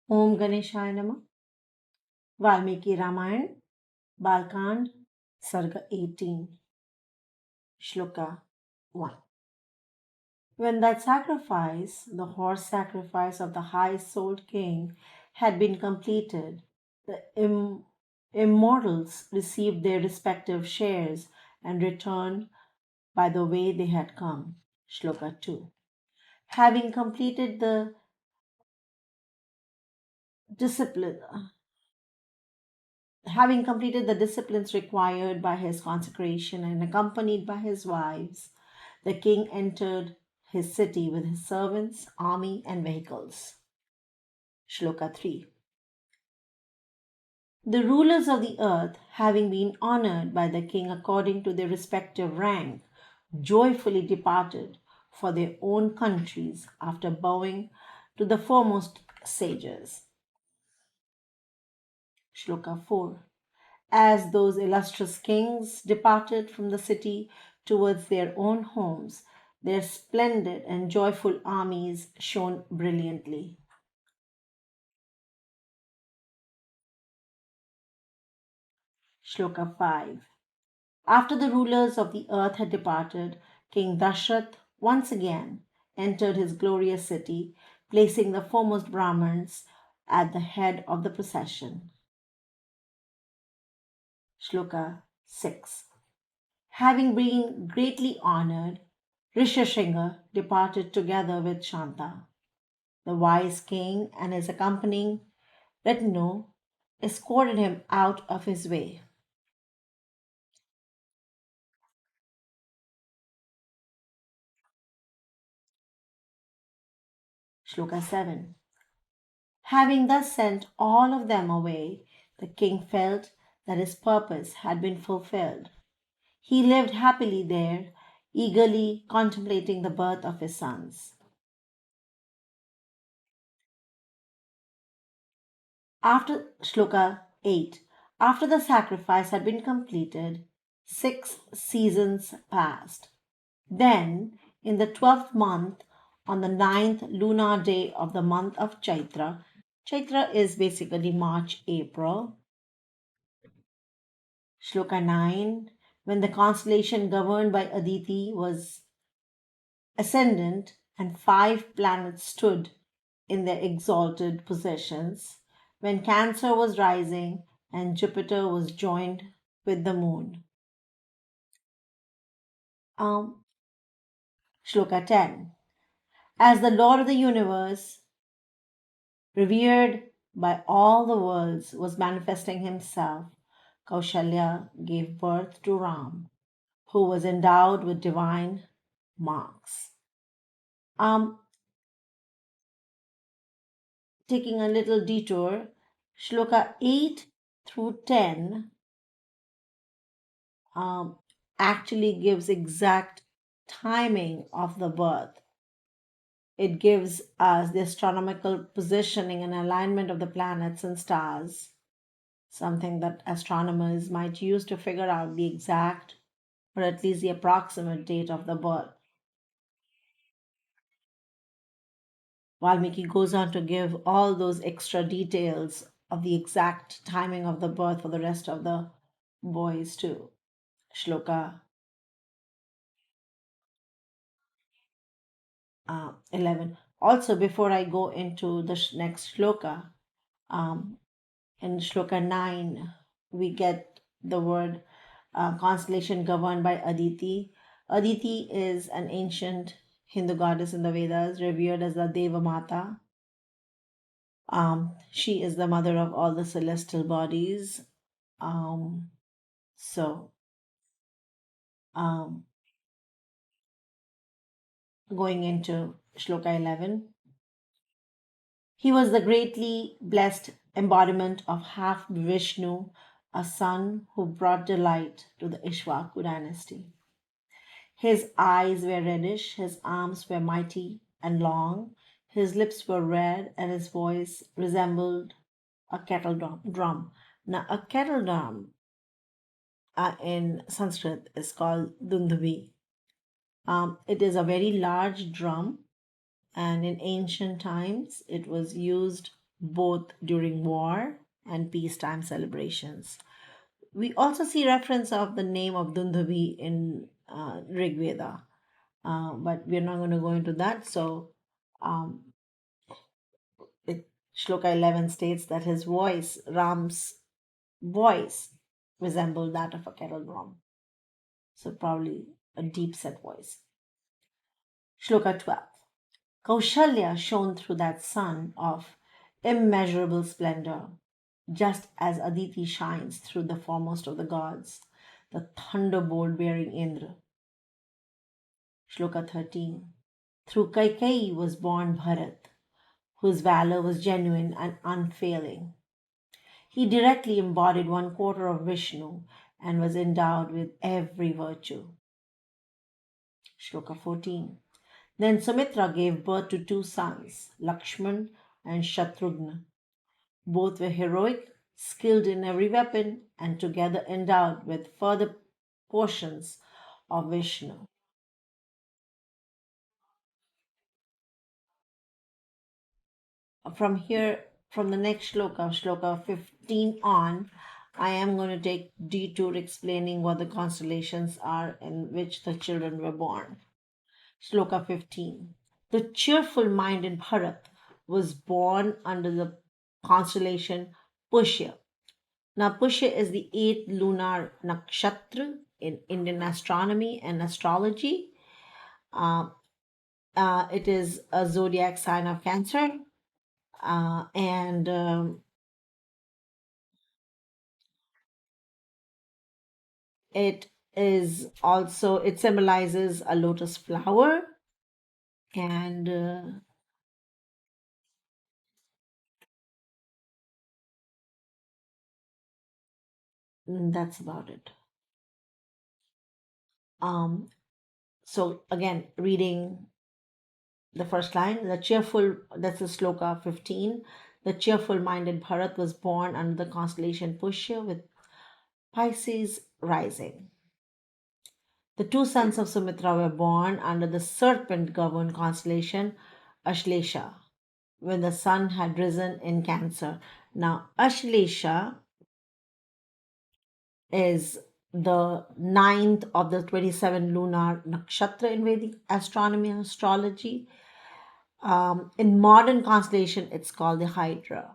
Om Ganeshaya Namah. Valmiki Ramayana, Balakanda, Sarga 18, Shloka 1. When that sacrifice, the horse sacrifice of the high souled king, had been completed, the immortals received their respective shares and returned by the way they had come. Shloka 2. Having completed the discipline, having completed the disciplines required by his consecration and accompanied by his wives, the king entered his city with his servants, army, and vehicles. Shloka 3. The rulers of the earth, having been honored by the king according to their respective rank, joyfully departed for their own countries after bowing to the foremost sages. Shloka 4. As those illustrious kings departed from the city towards their own homes, their splendid and joyful armies shone brilliantly. Shloka 5. After the rulers of the earth had departed, King Dashrath once again entered his glorious city, placing the foremost Brahmins at the head of the procession. Shloka 6. Having been greatly honored, Rishashinga departed together with Shanta. The wise king and his accompanying retinue escorted him out of his way. Shloka 7. Having thus sent all of them away, the king felt that his purpose had been fulfilled. He lived happily there, eagerly contemplating the birth of his sons. After Shloka 8, after the sacrifice had been completed, 6 seasons passed. Then, in the 12th month, on the 9th lunar day of the month of Chaitra, Chaitra is basically March, April. Shloka 9, when the constellation governed by Aditi was ascendant and 5 planets stood in their exalted positions, when Cancer was rising and Jupiter was joined with the moon. Um, Shloka 10. As the Lord of the universe, revered by all the worlds, was manifesting himself, Kaushalya gave birth to Ram, who was endowed with divine marks. Um, Taking a little detour, Shloka 8 through 10 um, actually gives exact timing of the birth. It gives us the astronomical positioning and alignment of the planets and stars, something that astronomers might use to figure out the exact or at least the approximate date of the birth. Valmiki goes on to give all those extra details of the exact timing of the birth for the rest of the boys too. Shloka 11. Also, before I go into the next shloka, um, in shloka 9, we get the word constellation governed by Aditi. Aditi is an ancient Hindu goddess in the Vedas, revered as the Deva Mata. She is the mother of all the celestial bodies. Um, so, um, Going into shloka 11, he was the greatly blessed embodiment of half Vishnu, a son who brought delight to the Ishvaku dynasty. His eyes were reddish, his arms were mighty and long, his lips were red, and his voice resembled a kettle drum. Now, a kettle drum in Sanskrit is called dundhubi. It is a very large drum, and in ancient times, it was used both during war and peacetime celebrations. We also see reference of the name of Dundhavi in Rig Veda, but we're not going to go into that. So, um, Shloka 11 states that his voice, Ram's voice, resembled that of a kettle drum. So, probably a deep set voice. Shloka 12. Kaushalya shone through that sun of immeasurable splendor, just as Aditi shines through the foremost of the gods, the thunderbolt bearing Indra. Shloka 13. Through Kaikeyi was born Bharat, whose valor was genuine and unfailing. He directly embodied one quarter of Vishnu and was endowed with every virtue. Shloka 14. Then Sumitra gave birth to two sons, Lakshman and Shatrughna. Both were heroic, skilled in every weapon, and together endowed with further portions of Vishnu. From here, from the next shloka, shloka 15 on, I am going to take detour explaining what the constellations are in which the children were born. Shloka 15. The cheerful minded Bharat was born under the constellation Pushya. Now, Pushya is the eighth lunar nakshatra in Indian astronomy and astrology. Uh, it is a zodiac sign of Cancer, and it is also it symbolizes a lotus flower, and that's about it. Um, so again, reading the first line, the cheerful, that's the sloka 15. The cheerful minded Bharat was born under the constellation Pushya with Pisces rising. The two sons of Sumitra were born under the serpent governed constellation Ashlesha when the sun had risen in Cancer. Now, Ashlesha is the ninth of the 27 lunar nakshatra in Vedic astronomy and astrology. In modern constellation, it's called the Hydra.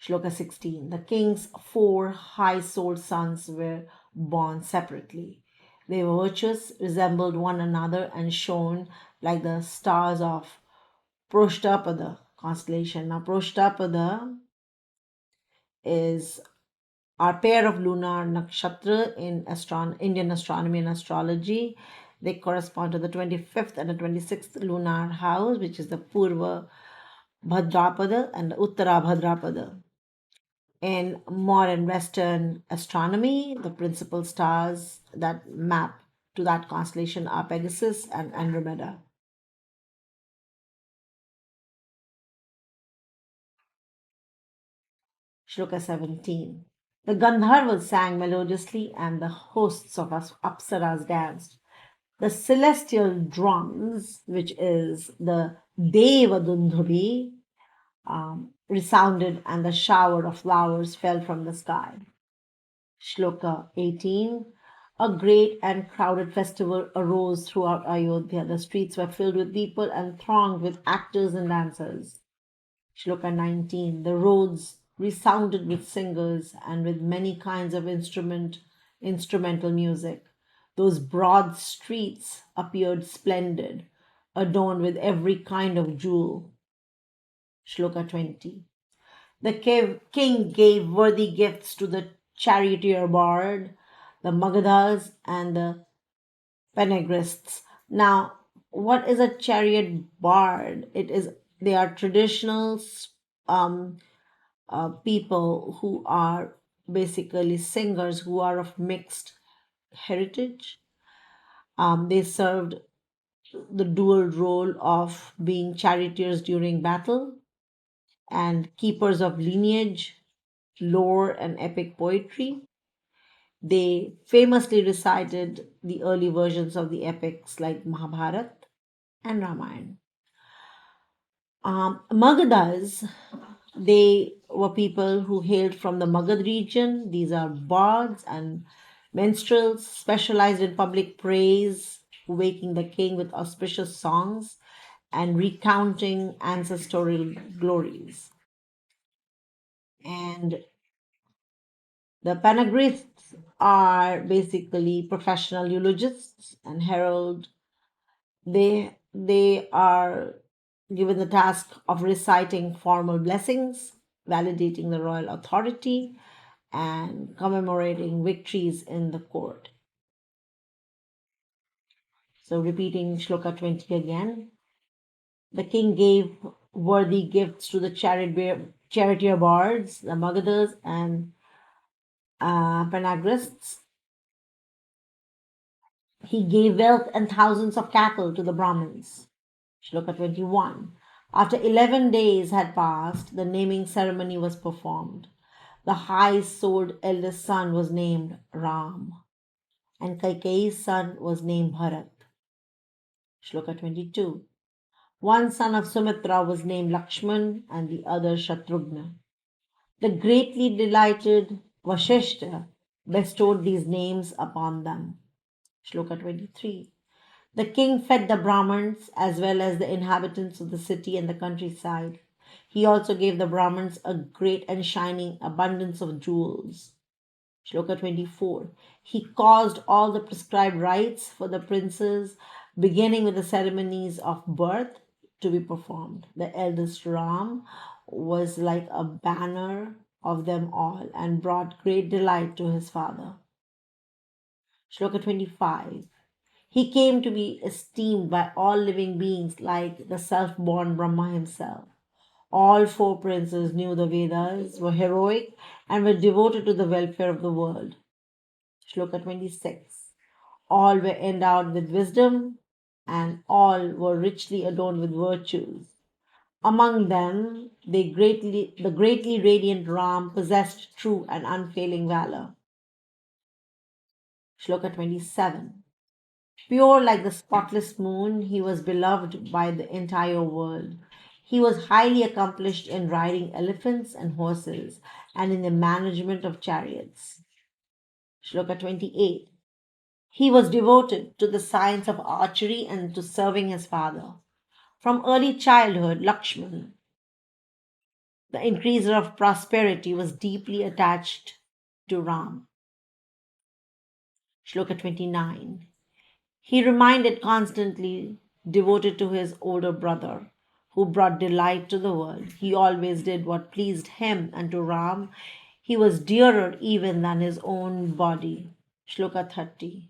Shloka 16. The king's four high souled sons were born separately. They were virtuous, resembled one another, and shone like the stars of Proshtapada constellation. Now, Proshtapada is our pair of lunar nakshatra in Indian astronomy and astrology. They correspond to the 25th and the 26th lunar house, which is the Purva Bhadrapada and the Uttara Bhadrapada. In modern Western astronomy, the principal stars that map to that constellation are Pegasus and Andromeda. Shloka 17. The Gandharvas sang melodiously and the hosts of Apsaras danced. The celestial drums, which is the Deva Dundhubi, resounded and the shower of flowers fell from the sky. Shloka 18. A great and crowded festival arose throughout Ayodhya. The streets were filled with people and thronged with actors and dancers. Shloka 19. The roads resounded with singers and with many kinds of instrumental music. Those broad streets appeared splendid, adorned with every kind of jewel. Shloka 20. The king gave worthy gifts to the charioteer bard, the Magadhas, and the Panegrists. Now, what is a chariot bard? They are traditional um, people who are basically singers who are of mixed heritage. They served the dual role of being charioteers during battle and keepers of lineage, lore, and epic poetry. They famously recited the early versions of the epics like Mahabharata and Ramayana. Magadhas, they were people who hailed from the Magad region. These are bards and minstrels specialized in public praise, waking the king with auspicious songs and recounting ancestral glories. And the panegrists are basically professional eulogists and herald. They are given the task of reciting formal blessings, validating the royal authority, and commemorating victories in the court. So, repeating Shloka 20 again, the king gave worthy gifts to the charioteer bards, the Magadhas, and Panagrists. He gave wealth and thousands of cattle to the Brahmins. Shloka 21. After 11 days had passed, the naming ceremony was performed. The high souled eldest son was named Ram, and Kaikeyi's son was named Bharat. Shloka 22. One son of Sumitra was named Lakshman, and the other Shatrughna. The greatly delighted Vashishta bestowed these names upon them. Shloka 23. The king fed the Brahmins as well as the inhabitants of the city and the countryside. He also gave the Brahmins a great and shining abundance of jewels. Shloka 24. He caused all the prescribed rites for the princes, beginning with the ceremonies of birth, to be performed. The eldest Ram was like a banner of them all and brought great delight to his father. Shloka 25. He came to be esteemed by all living beings like the self born Brahma himself. All four princes knew the Vedas, were heroic, and were devoted to the welfare of the world. Shloka 26. All were endowed with wisdom, and all were richly adorned with virtues. Among them, the greatly radiant Ram possessed true and unfailing valor. Shloka 27. Pure like the spotless moon, he was beloved by the entire world. He was highly accomplished in riding elephants and horses and in the management of chariots. Shloka 28. He was devoted to the science of archery and to serving his father. From early childhood, Lakshman, the increaser of prosperity, was deeply attached to Ram. Shloka 29. He remained constantly devoted to his older brother, who brought delight to the world. He always did what pleased him, and to Ram he was dearer even than his own body. Shloka 30.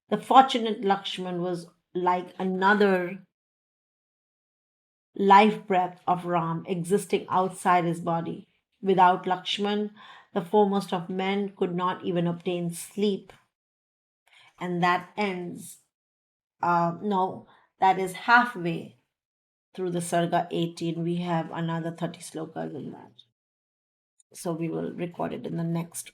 The fortunate Lakshman was like another life breath of Ram existing outside his body. Without Lakshman, the foremost of men could not even obtain sleep. And that ends, no, that is halfway through the Sarga 18. We have another 30 slokas in that. So we will record it in the next